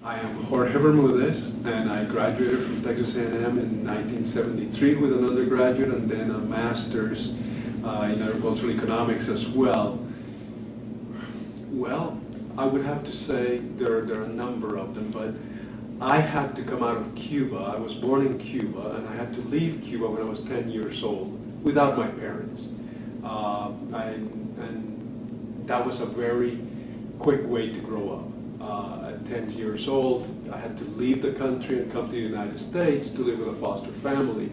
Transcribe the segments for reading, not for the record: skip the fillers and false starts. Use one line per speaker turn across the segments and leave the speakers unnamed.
I am Jorge Bermudez, and I graduated from Texas A&M in 1973 with an undergraduate and then a master's in agricultural economics as well. Well, I would have to say there are a number of them, but I had to come out of Cuba. I was born in Cuba, and I had to leave Cuba when I was 10 years old without my parents. And that was a very quick way to grow up. At 10 years old, I had to leave the country and come to the United States to live with a foster family.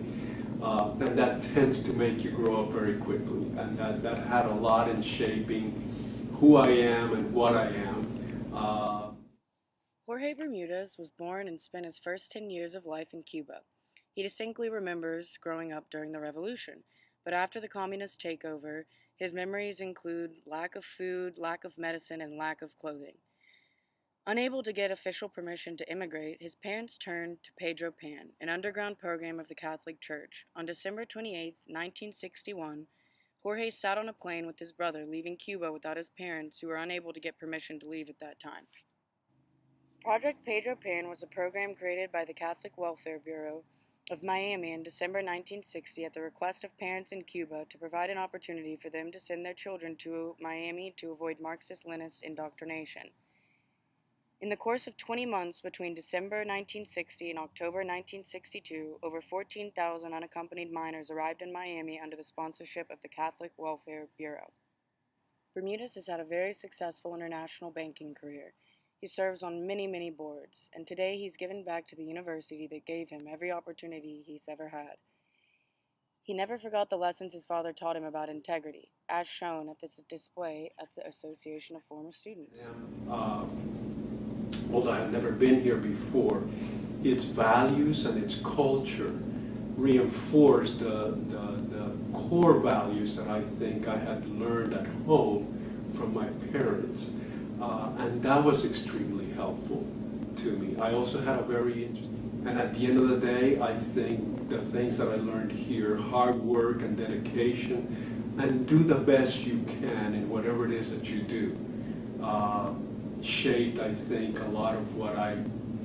And that tends to make you grow up very quickly. And that had a lot in shaping who I am and what I am.
Jorge Bermudez was born and spent his first 10 years of life in Cuba. He distinctly remembers growing up during the revolution, but after the communist takeover, his memories include lack of food, lack of medicine, and lack of clothing. Unable to get official permission to immigrate, his parents turned to Pedro Pan, an underground program of the Catholic Church. On December 28, 1961, Jorge sat on a plane with his brother, leaving Cuba without his parents, who were unable to get permission to leave at that time. Project Pedro Pan was a program created by the Catholic Welfare Bureau of Miami in December 1960 at the request of parents in Cuba to provide an opportunity for them to send their children to Miami to avoid Marxist-Leninist indoctrination. In the course of 20 months between December 1960 and October 1962, over 14,000 unaccompanied minors arrived in Miami under the sponsorship of the Catholic Welfare Bureau. Bermudez has had a very successful international banking career. He serves on many boards, and today he's given back to the university that gave him every opportunity he's ever had. He never forgot the lessons his father taught him about integrity, as shown at this display at the Association of Former Students.
Although I had never been here before, its values and its culture reinforced the core values that I think I had learned at home from my parents. And that was extremely helpful to me. I also had a very interesting, and at the end of the day, I think the things that I learned here, hard work and dedication, and do the best you can in whatever it is that you do, shaped, I think, a lot of what I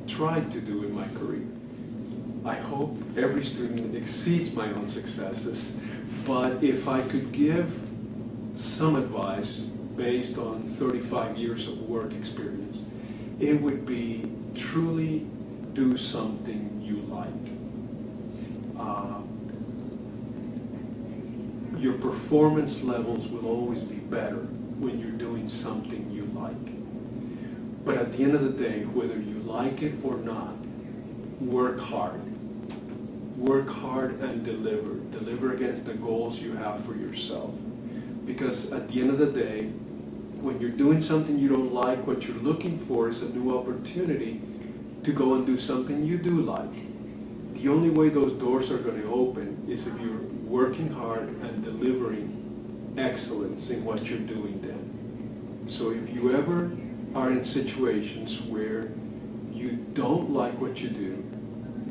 tried to do in my career. I hope every student exceeds my own successes, but if I could give some advice based on 35 years of work experience, it would be truly do something you like. Your performance levels will always be better when you're doing something you like. But at the end of the day, whether you like it or not, work hard. Work hard and deliver. Deliver against the goals you have for yourself. Because at the end of the day, when you're doing something you don't like, what you're looking for is a new opportunity to go and do something you do like. The only way those doors are going to open is if you're working hard and delivering excellence in what you're doing then. So if you ever are in situations where you don't like what you do,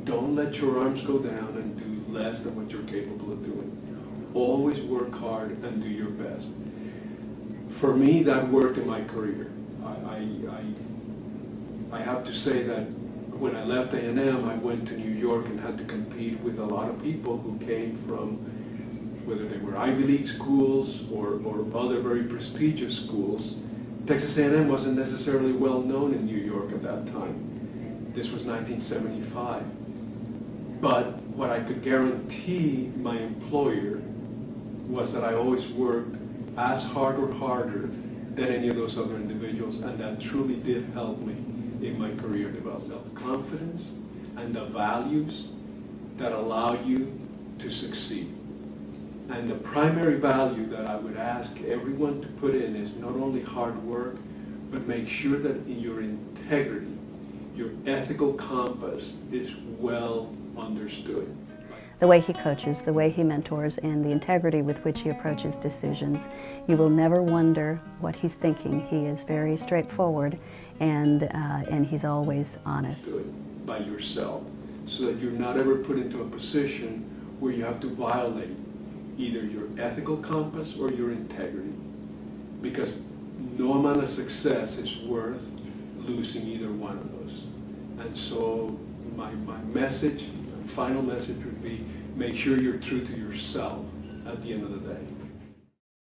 don't let your arms go down and do less than what you're capable of doing. Always work hard and do your best. For me, that worked in my career. I have to say that when I left A&M, I went to New York and had to compete with a lot of people who came from, whether they were Ivy League schools or other very prestigious schools. Texas A&M wasn't necessarily well known in New York at that time. This was 1975. But what I could guarantee my employer was that I always worked as hard or harder than any of those other individuals, and that truly did help me in my career develop self-confidence and the values that allow you to succeed. And the primary value that I would ask everyone to put in is not only hard work, but make sure that your integrity, your ethical compass is well understood.
The way he coaches, the way he mentors, and the integrity with which he approaches decisions, you will never wonder what he's thinking. He is very straightforward, and he's always honest.
By yourself, so that you're not ever put into a position where you have to violate either your ethical compass or your integrity, because no amount of success is worth losing either one of those. And so my message, my final message would be, make sure you're true to yourself at the end of the day.